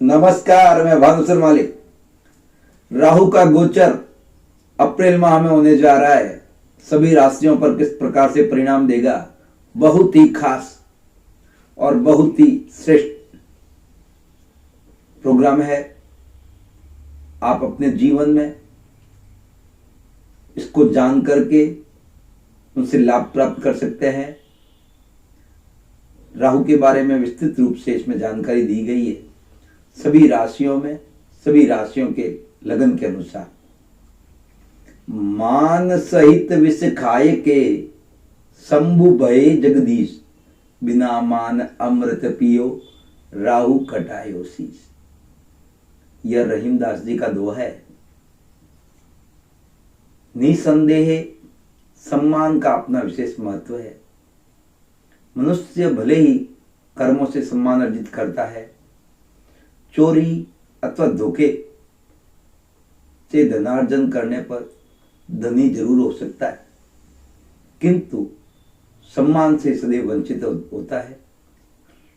नमस्कार, मैं भानुसर मालिक। राहु का गोचर अप्रैल माह में होने जा रहा है। सभी राशियों पर किस प्रकार से परिणाम देगा, बहुत ही खास और बहुत ही श्रेष्ठ प्रोग्राम है। आप अपने जीवन में इसको जान करके उनसे लाभ प्राप्त कर सकते हैं। राहु के बारे में विस्तृत रूप से इसमें जानकारी दी गई है। सभी राशियों में, सभी राशियों के लगन के अनुसार। मान सहित विष खाए के शंभु भये जगदीश, बिना मान अमृत पियो राहु कटायो शीश। यह रहीमदास जी का दोहा है। निसंदेह सम्मान का अपना विशेष महत्व है। मनुष्य भले ही कर्मों से सम्मान अर्जित करता है, चोरी अथवा धोखे से धनार्जन करने पर धनी जरूर हो सकता है, किंतु सम्मान से सदैव वंचित होता है।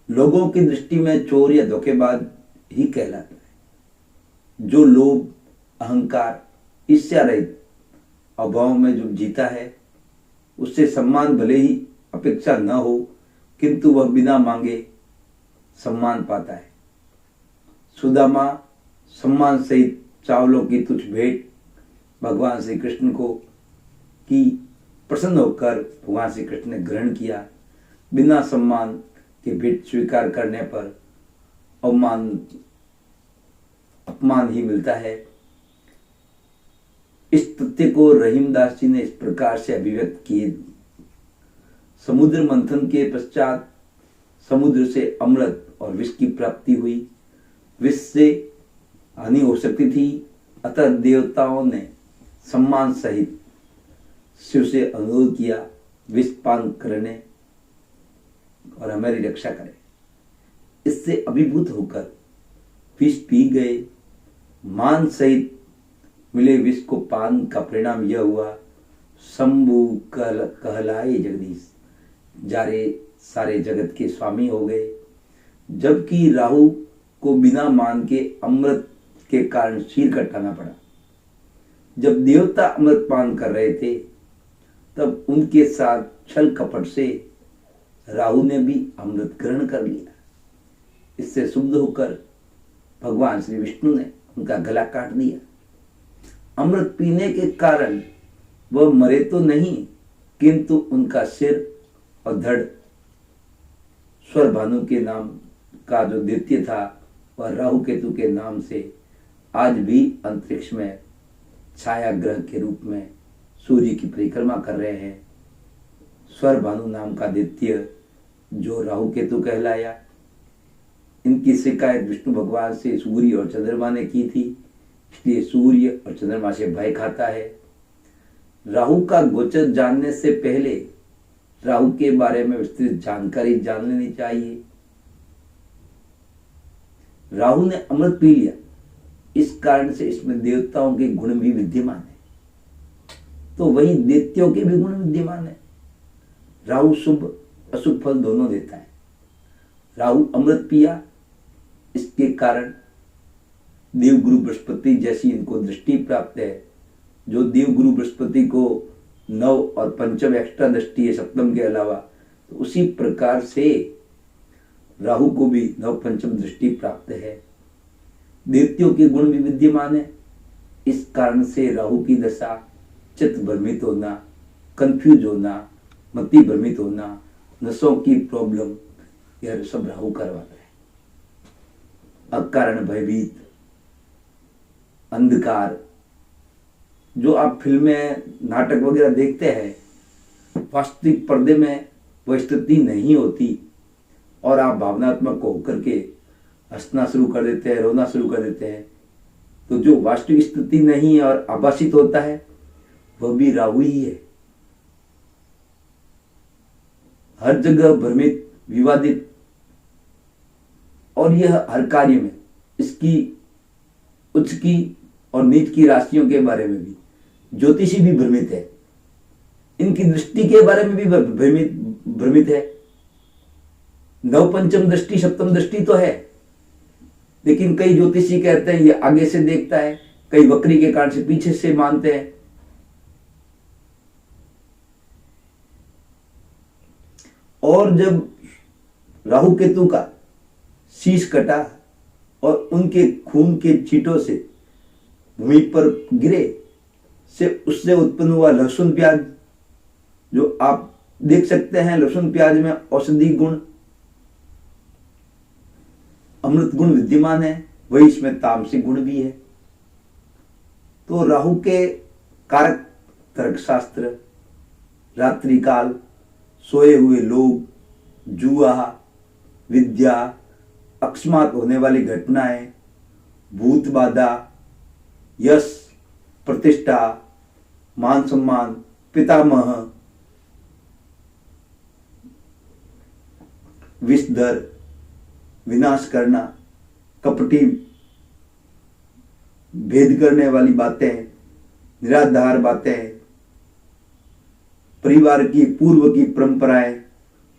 लोगों की दृष्टि में चोर या धोखेबाज ही कहलाता है। जो लोभ, अहंकार, ईर्ष्या रहित अभाव में जो जीता है, उससे सम्मान भले ही अपेक्षा न हो, किंतु वह बिना मांगे सम्मान पाता है। सुदामा सम्मान सहित चावलों की तुच्छ भेंट भगवान श्री कृष्ण को की, प्रसन्न होकर भगवान श्री कृष्ण ने ग्रहण किया। बिना सम्मान के भेंट स्वीकार करने पर अपमान ही मिलता है। इस तथ्य को रहीमदास जी ने इस प्रकार से अभिव्यक्त किए। समुद्र मंथन के पश्चात समुद्र से अमृत और विष की प्राप्ति हुई। विष से हानि हो सकती थी, अतः देवताओं ने सम्मान सहित शिव से अनुरोध किया, विष पान करने और हमारी रक्षा करें। इससे अभिभूत होकर विष पी गए। मान सहित मिले विष को पान का परिणाम यह हुआ, शंभु कहलाए जगदीश, जारे सारे जगत के स्वामी हो गए। जबकि राहु को बिना मान के अमृत के कारण शीर कटाना पड़ा। जब देवता अमृत पान कर रहे थे, तब उनके साथ छल कपट से राहु ने भी अमृत ग्रहण कर लिया। इससे शुद्ध होकर भगवान श्री विष्णु ने उनका गला काट दिया। अमृत पीने के कारण वह मरे तो नहीं, किंतु उनका सिर और धड़ स्वर भानु के नाम का जो दैत्य था, वह राहु केतु के नाम से आज भी अंतरिक्ष में छाया ग्रह के रूप में सूर्य की परिक्रमा कर रहे हैं। स्वर भानु नाम का दैत्य जो राहु केतु कहलाया। इनकी शिकायत विष्णु भगवान से सूर्य और चंद्रमा ने की थी, इसलिए सूर्य और चंद्रमा से भय खाता है। राहु का गोचर जानने से पहले राहु के बारे में विस्तृत जानकारी जान लेनी चाहिए। राहु ने अमृत पी लिया, इस कारण से इसमें देवताओं के गुण भी विद्यमान है, तो वही दैत्यों के भी गुण विद्यमान है। राहु शुभ अशुभ फल दोनों देता है। राहु अमृत पिया, इसके कारण देवगुरु बृहस्पति जैसी इनको दृष्टि प्राप्त है। जो देवगुरु बृहस्पति को नव और पंचम एक्स्ट्रा दृष्टि है सप्तम के अलावा, तो उसी प्रकार से राहु को भी नव पंचम दृष्टि प्राप्त है। दैत्यों के गुण भी विद्यमान है। इस कारण से राहु की दशा चित्त भ्रमित होना, कंफ्यूज होना, मति भ्रमित होना, नसों की प्रॉब्लम, यह सब राहु करवाता है। अकारण भयभीत, अंधकार, जो आप फिल्में नाटक वगैरह देखते हैं, वास्तविक पर्दे में वह स्थिति नहीं होती और आप भावनात्मक होकर के हंसना शुरू कर देते हैं, रोना शुरू कर देते हैं। तो जो वास्तविक स्थिति नहीं है और आभासित होता है, वह भी राहु ही है। हर जगह भ्रमित, विवादित, और यह हर कार्य में इसकी उच्च की और नीच की राशियों के बारे में भी ज्योतिषी भी भ्रमित है। इनकी दृष्टि के बारे में भी भ्रमित है। नव पंचम दृष्टि, सप्तम दृष्टि तो है, लेकिन कई ज्योतिषी कहते हैं ये आगे से देखता है, कई वक्री के कारण से पीछे से मानते हैं। और जब राहु केतु का शीश कटा और उनके खून के छींटों से भूमि पर गिरे से उससे उत्पन्न हुआ लहसुन प्याज, जो आप देख सकते हैं लहसुन प्याज में औषधि गुण, अमृत गुण विद्यमान है, वही इसमें तामसिक गुण भी है। तो राहु के कारक तर्कशास्त्र, रात्रि काल, सोए हुए लोग, जुआ, विद्या, अकस्मात होने वाली घटनाएं, भूत बाधा, यश, प्रतिष्ठा, मान सम्मान, पितामह, विषधर, विनाश करना, कपटी, भेद करने वाली बातें, निराधार बातें, परिवार की पूर्व की परंपराएं,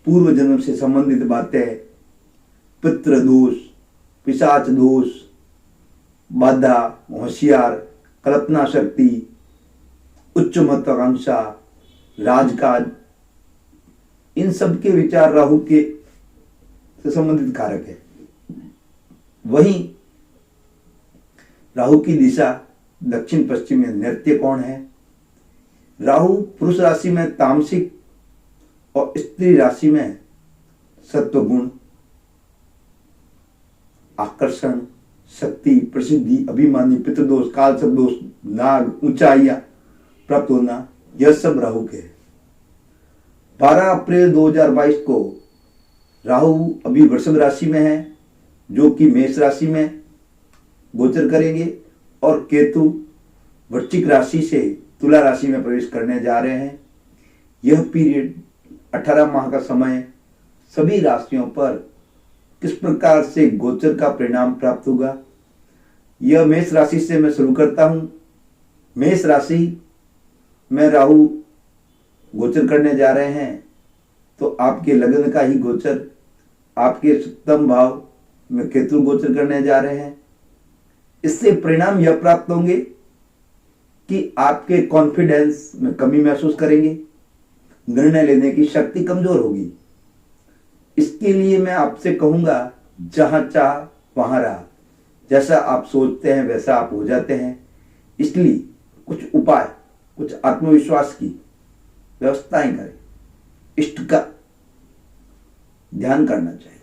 पूर्व जन्म से संबंधित बातें, पितृ दोष, पिशाच दोष, बाधा, होशियार, कल्पना शक्ति, उच्च महत्वाकांक्षा, राजकाज, इन सब के विचार राहु के से संबंधित कारक है। वहीं राहु की दिशा दक्षिण पश्चिम में नृत्य कोण है। राहु पुरुष राशि में तामसिक और स्त्री राशि में सत्वगुण, आकर्षण, शक्ति, प्रसिद्धि, अभिमानी, पितृदोष, काल दोष, नाग, ऊंचाइयां प्राप्त होना, यह सब राहु के है। 12 अप्रैल 2022 को राहु अभी वृषभ राशि में है, जो कि मेष राशि में गोचर करेंगे, और केतु वृश्चिक राशि से तुला राशि में प्रवेश करने जा रहे हैं। यह पीरियड 18 माह का समय सभी राशियों पर किस प्रकार से गोचर का परिणाम प्राप्त होगा, यह मेष राशि से मैं शुरू करता हूं। मेष राशि में राहु गोचर करने जा रहे हैं, तो आपके लग्न का ही गोचर, आपके सप्तम भाव में केतु गोचर करने जा रहे हैं। इससे परिणाम यह प्राप्त होंगे कि आपके कॉन्फिडेंस में कमी महसूस करेंगे, निर्णय लेने की शक्ति कमजोर होगी। इसके लिए मैं आपसे कहूंगा, जहां चाह वहां राह, जैसा आप सोचते हैं वैसा आप हो जाते हैं। इसलिए कुछ उपाय, कुछ आत्मविश्वास की व्यवस्थाएं करें, इष्ट का ध्यान करना चाहिए।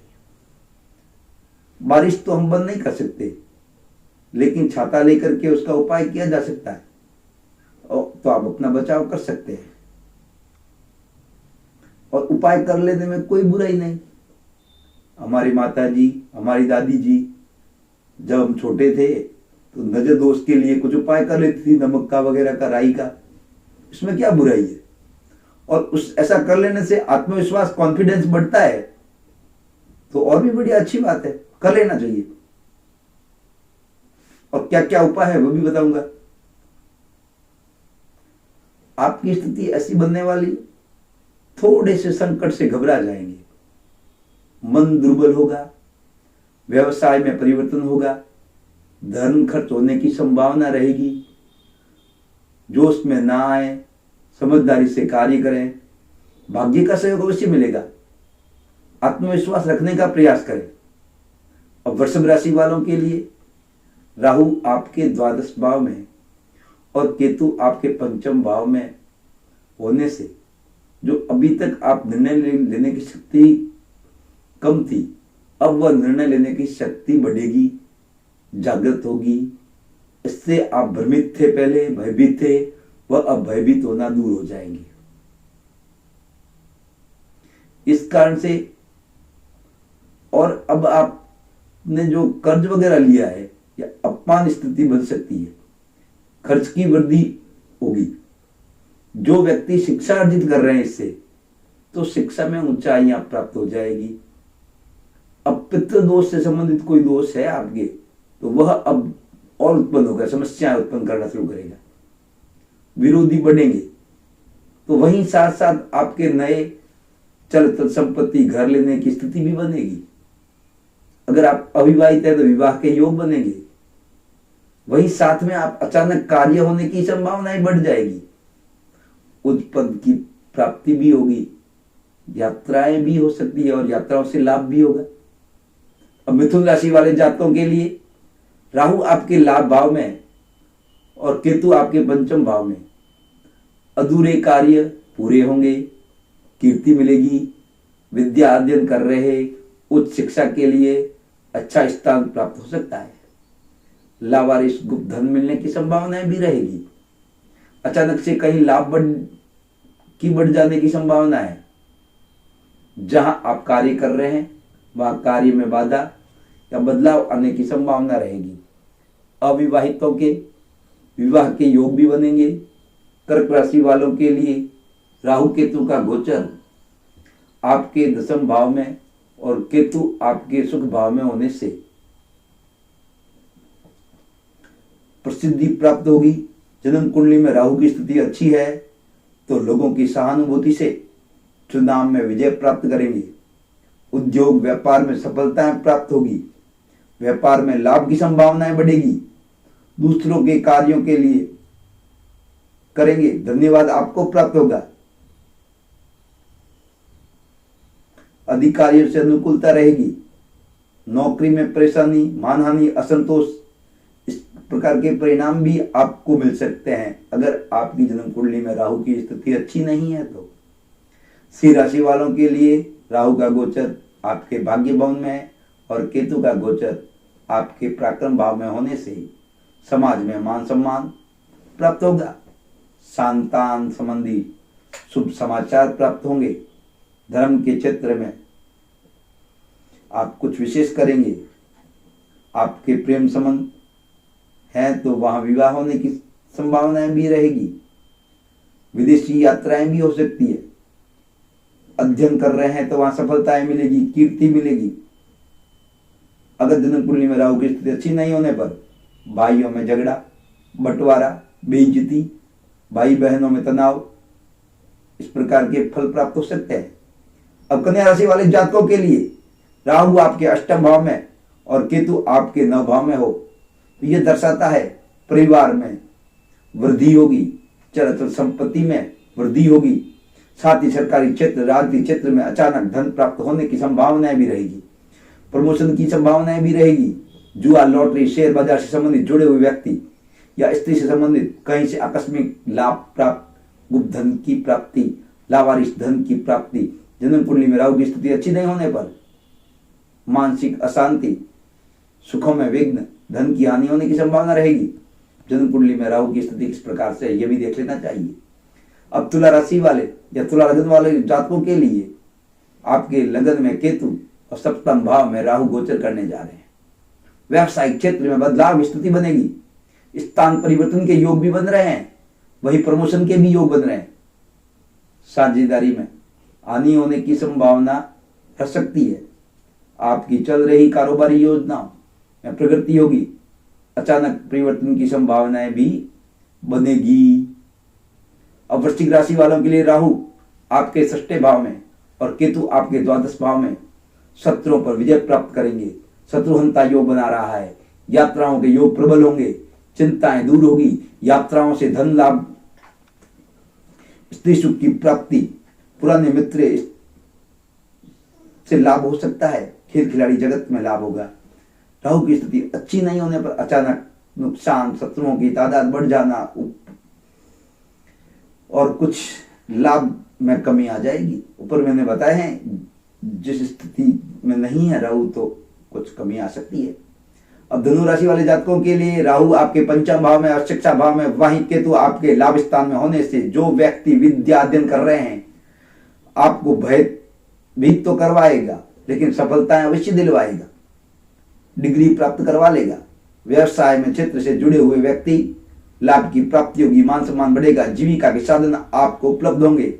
बारिश तो हम बंद नहीं कर सकते, लेकिन छाता लेकर के उसका उपाय किया जा सकता है, तो आप अपना बचाव कर सकते हैं। और उपाय कर लेने में कोई बुराई नहीं। हमारी माता जी, हमारी दादी जी जब हम छोटे थे तो नजर दोष के लिए कुछ उपाय कर लेती थी, नमक का वगैरह का, राई का, इसमें क्या बुराई है। और उस ऐसा कर लेने से आत्मविश्वास, कॉन्फिडेंस बढ़ता है, तो और भी बढ़िया अच्छी बात है, कर लेना चाहिए। और क्या क्या उपाय है वो भी बताऊंगा। आपकी स्थिति ऐसी बनने वाली, थोड़े से संकट से घबरा जाएंगे, मन दुर्बल होगा, व्यवसाय में परिवर्तन होगा, धन खर्च होने की संभावना रहेगी, जोश में ना आए, समझदारी से कार्य करें, भाग्य का सहयोग अवश्य मिलेगा, आत्मविश्वास रखने का प्रयास करें। और वृषभ राशि वालों के लिए राहु आपके द्वादश भाव में और केतु आपके पंचम भाव में होने से जो अभी तक आप निर्णय लेने की शक्ति कम थी, अब वह निर्णय लेने की शक्ति बढ़ेगी, जागृत होगी। इससे आप भ्रमित थे, पहले भयभीत थे, वह अब भयभीत होना दूर हो जाएंगे। इस कारण से, और अब आपने जो कर्ज वगैरह लिया है, या अपमान स्थिति बन सकती है, खर्च की वृद्धि होगी। जो व्यक्ति शिक्षा अर्जित कर रहे हैं इससे, तो शिक्षा में ऊंचाइयां प्राप्त हो जाएगी। अब पितृ दोष से संबंधित कोई दोष है आपके, तो वह अब और उत्पन्न होगा, समस्याएं उत्पन्न करना शुरू करेगा, विरोधी बढ़ेंगे। तो वहीं साथ साथ आपके नए चल संपत्ति, घर लेने की स्थिति भी बनेगी। अगर आप अविवाहित है तो विवाह के योग बनेंगे। वहीं साथ में आप अचानक कार्य होने की संभावनाएं बढ़ जाएगी। उच्च पद की प्राप्ति भी होगी, यात्राएं भी हो सकती है और यात्राओं से लाभ भी होगा। अब मिथुन राशि वाले जातकों के लिए राहु आपके लाभ भाव में और केतु आपके पंचम भाव में। अधूरे कार्य पूरे होंगे, कीर्ति मिलेगी, विद्या अध्ययन कर रहे उच्च शिक्षा के लिए अच्छा स्थान प्राप्त हो सकता है। लावारिस गुप्त धन मिलने की संभावनाएं भी रहेगी। अचानक से कहीं लाभ बढ़ जाने की संभावना है। जहां आप कार्य कर रहे हैं वहां कार्य में बाधा या बदलाव आने की संभावना रहेगी। अविवाहितों के विवाह के योग भी बनेंगे। कर्क राशि वालों के लिए राहु केतु का गोचर आपके दशम भाव में और केतु आपके सुख भाव में होने से प्रसिद्धि प्राप्त होगी। जन्म कुंडली में राहु की स्थिति अच्छी है तो लोगों की सहानुभूति से चुनाव में विजय प्राप्त करेंगे। उद्योग व्यापार में सफलताएं प्राप्त होगी। व्यापार में लाभ की संभावनाएं बढ़ेगी। दूसरों के कार्यों के लिए करेंगे, धन्यवाद आपको प्राप्त होगा। अधिकारियों से अनुकूलता रहेगी। नौकरी में परेशानी, मानहानि, असंतोष, इस प्रकार के परिणाम भी आपको मिल सकते हैं अगर आपकी जन्म कुंडली में राहु की स्थिति अच्छी नहीं है तो। सिंह राशि वालों के लिए राहु का गोचर आपके भाग्य भवन में है और केतु का गोचर आपके पराक्रम भाव में होने से समाज में मान सम्मान प्राप्त होगा। संतान संबंधी शुभ समाचार प्राप्त होंगे। धर्म के क्षेत्र में आप कुछ विशेष करेंगे। आपके प्रेम संबंध है तो वहां विवाह होने की संभावनाएं भी रहेगी। विदेशी यात्राएं भी हो सकती है। अध्ययन कर रहे हैं तो वहां सफलताएं मिलेगी, कीर्ति मिलेगी। अगर जन्म कुंडली में राहु की स्थिति अच्छी नहीं होने पर भाइयों में झगड़ा, बंटवारा, बेइज्जती, भाई बहनों में तनाव, इस प्रकार के फल प्राप्त हो सकते हैं। अब कन्या राशि वाले जातकों के लिए राहु आपके अष्टम भाव में और केतु आपके नव भाव में हो तो यह दर्शाता है परिवार में वृद्धि होगी, चल संपत्ति में वृद्धि होगी। साथ ही सरकारी क्षेत्र, राजनीतिक क्षेत्र में अचानक धन प्राप्त होने की संभावनाएं भी रहेगी। प्रमोशन की संभावनाएं भी रहेगी। जुआ, लॉटरी, शेयर बाजार से संबंधित जुड़े हुए व्यक्ति या स्त्री से संबंधित कहीं से आकस्मिक लाभ प्राप्त, गुप्त धन की प्राप्ति, लावारिस धन की प्राप्ति। जन्म कुंडली में राहु की स्थिति अच्छी नहीं होने पर मानसिक अशांति, सुखों में विघ्न, धन की हानि होने की संभावना रहेगी। जन्म कुंडली में राहु की स्थिति किस प्रकार से यह भी देख लेना चाहिए। अब तुला राशि वाले या तुला लग्न वाले जातकों के लिए आपके लगन में केतु और सप्तम भाव में राहु गोचर करने जा रहे हैं। व्यवसायिक क्षेत्र में बदलाव स्थिति बनेगी। स्थान परिवर्तन के योग भी बन रहे हैं, वही प्रमोशन के भी योग बन रहे हैं। साझेदारी में हानि होने की संभावना रह सकती है। आपकी चल रही कारोबारी योजनाओं में प्रगति होगी। अचानक परिवर्तन की संभावनाएं भी बनेगी। अब वृश्चिक राशि वालों के लिए राहु आपके षष्ठे भाव में और केतु आपके द्वादश भाव में शत्रुओं पर विजय प्राप्त करेंगे। शत्रुहंता योग बना रहा है। यात्राओं के योग प्रबल होंगे। चिंताएं दूर होगी। यात्राओं से धन लाभ, स्त्री सुख की प्राप्ति, पुराने मित्र से लाभ हो सकता है। खेल खिलाड़ी जगत में लाभ होगा। राहु की स्थिति अच्छी नहीं होने पर अचानक नुकसान, शत्रुओं की तादाद बढ़ जाना और कुछ लाभ में कमी आ जाएगी। ऊपर मैंने बताया है जिस स्थिति में नहीं है राहु तो कुछ कमी आ सकती है। अब धनु राशि वाले जातकों के लिए राहु आपके पंचम भाव में और शिक्षा भाव में, वहीं केतु आपके लाभ स्थान में होने से जो व्यक्ति विद्या अध्ययन कर रहे हैं आपको भयभीत तो करवाएगा लेकिन सफलताएं अवश्य दिलवाएगा। डिग्री प्राप्त करवा लेगा। व्यवसाय में क्षेत्र से जुड़े हुए व्यक्ति लाभ की प्राप्ति होगी। मान सम्मान बढ़ेगा। जीविका के साधन आपको उपलब्ध होंगे।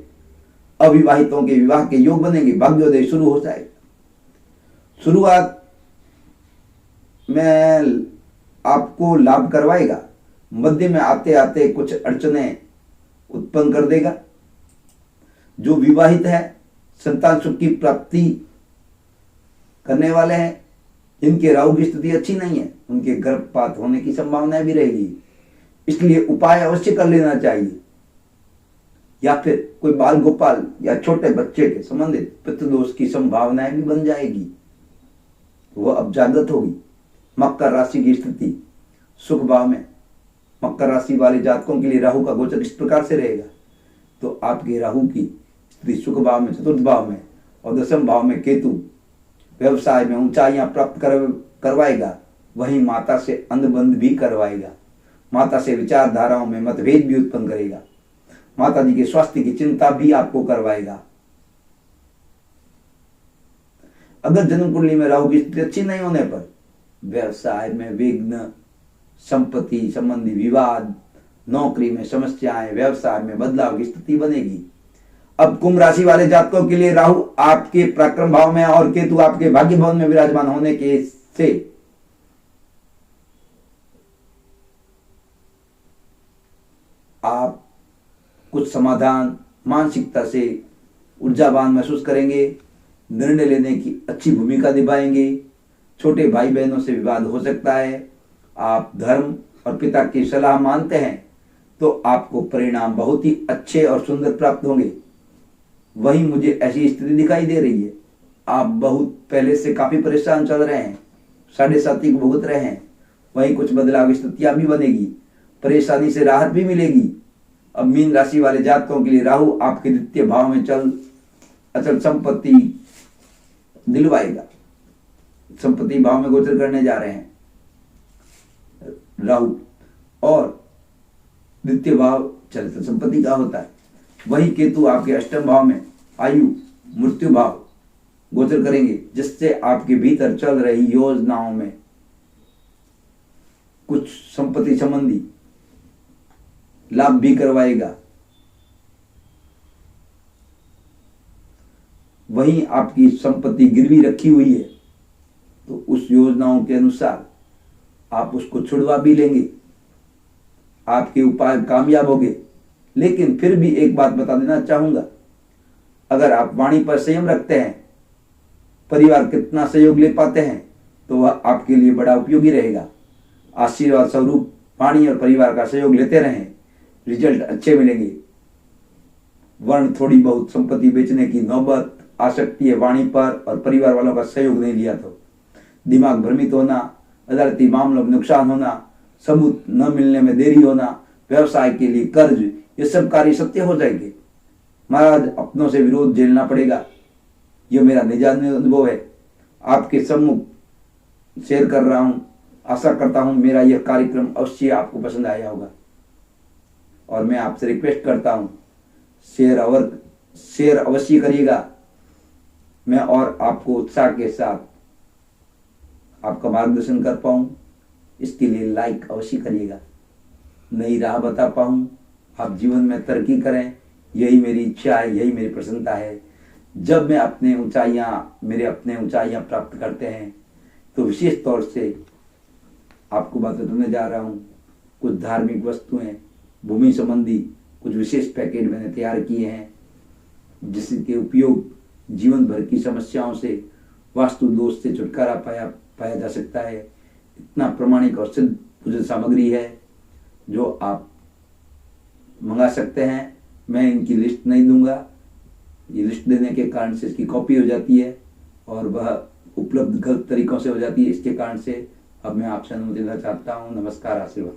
अविवाहितों के विवाह के योग बनेंगे। भाग्योदय शुरू हो जाएगा। शुरुआत में आपको लाभ करवाएगा। मध्य में आते आते कुछ अड़चनें उत्पन्न कर देगा। जो विवाहित है संतान सुख की प्राप्ति करने वाले हैं जिनके राहु की स्थिति अच्छी नहीं है उनके गर्भपात होने की संभावना भी रहेगी, इसलिए उपाय अवश्य कर लेना चाहिए। या फिर कोई बाल गोपाल या छोटे बच्चे के संबंधित पितृदोष की संभावनाएं भी बन जाएगी, वह अब जागृत होगी। मकर राशि की स्थिति सुख भाव में, मकर राशि वाले जातकों के लिए राहु का गोचर इस प्रकार से रहेगा। तो आपके राहु की स्थिति सुख भाव में, चतुर्थ भाव में और दशम भाव में केतु व्यवसाय में ऊंचाइयां प्राप्त करवाएगा, वहीं माता से अनुबंध भी करवाएगा। माता से विचारधाराओं में मतभेद भी उत्पन्न करेगा। माता जी के स्वास्थ्य की चिंता भी आपको करवाएगा। अगर जन्म कुंडली में राहु की स्थिति अच्छी नहीं होने पर व्यवसाय में विघ्न, संपत्ति संबंधी विवाद, नौकरी में समस्याएं, व्यवसाय में बदलाव की स्थिति बनेगी। अब कुंभ राशि वाले जातकों के लिए राहु आपके पराक्रम भाव में और केतु आपके भाग्य भवन में विराजमान होने के से आप कुछ समाधान, मानसिकता से ऊर्जावान महसूस करेंगे, निर्णय लेने की अच्छी भूमिका निभाएंगे। छोटे भाई बहनों से विवाद हो सकता है। आप धर्म और पिता की सलाह मानते हैं तो आपको परिणाम बहुत ही अच्छे और सुंदर प्राप्त होंगे। वहीं मुझे ऐसी स्थिति दिखाई दे रही है, आप बहुत पहले से काफी परेशान चल रहे हैं, 7.5 को भुगत रहे हैं। वहीं कुछ बदलाव की स्थितियां भी बनेगी, परेशानी से राहत भी मिलेगी। अब मीन राशि वाले जातकों के लिए राहु आपके द्वितीय भाव में चल अचल संपत्ति दिलवाएगा। संपत्ति भाव में गोचर करने जा रहे हैं राहु, और द्वितीय भाव चल संपत्ति का होता है। वही केतु आपके अष्टम भाव में आयु मृत्यु भाव गोचर करेंगे, जिससे आपके भीतर चल रही योजनाओं में कुछ संपत्ति संबंधी लाभ भी करवाएगा। वहीं आपकी संपत्ति गिरवी रखी हुई है तो उस योजनाओं के अनुसार आप उसको छुड़वा भी लेंगे, आपके उपाय कामयाब होंगे। लेकिन फिर भी एक बात बता देना चाहूंगा, अगर आप वाणी पर संयम रखते हैं, परिवार कितना सहयोग ले पाते हैं तो वह आपके लिए बड़ा उपयोगी रहेगा। आशीर्वाद स्वरूप वाणी और परिवार का सहयोग लेते रहें, रिजल्ट अच्छे मिलेंगे। वर्ण थोड़ी बहुत संपत्ति बेचने की नौबत आ सकती है वाणी पर, और परिवार वालों का सहयोग नहीं लिया तो दिमाग भ्रमित होना, अदालती मामलों में नुकसान होना, सबूत न मिलने में देरी होना, व्यवसाय के लिए कर्ज, ये सब कार्य सत्य हो जाएंगे। महाराज अपनों से विरोध झेलना पड़ेगा, यह मेरा निजी अनुभव है, आपके सम्मुख शेयर कर रहा हूं। आशा करता हूं मेरा यह कार्यक्रम अवश्य आपको पसंद आया होगा, और मैं आपसे रिक्वेस्ट करता हूं शेयर अवश्य करिएगा। मैं और आपको उत्साह के साथ आपका मार्गदर्शन कर पाऊं, इसके लिए लाइक अवश्य करिएगा। नई राह बता पाऊं, आप जीवन में तरक्की करें, यही मेरी इच्छा है, यही मेरी प्रसन्नता है। जब मैं मेरे अपने ऊंचाइयां प्राप्त करते हैं तो विशेष तौर से आपको बात बताने जा रहा हूं। कुछ धार्मिक वस्तुएं, भूमि संबंधी कुछ विशेष पैकेट मैंने तैयार किए हैं, जिसके उपयोग जीवन भर की समस्याओं से, वास्तु दोष से छुटकारा पाया जा सकता है। इतना प्रमाणिक और सिद्ध पूजन सामग्री है जो आप मंगा सकते हैं। मैं इनकी लिस्ट नहीं दूंगा, ये लिस्ट देने के कारण से इसकी कॉपी हो जाती है और वह उपलब्ध गलत तरीकों से हो जाती है। इसके कारण से अब मैं आपसे अनुमति लेना चाहता हूँ। नमस्कार, आशीर्वाद।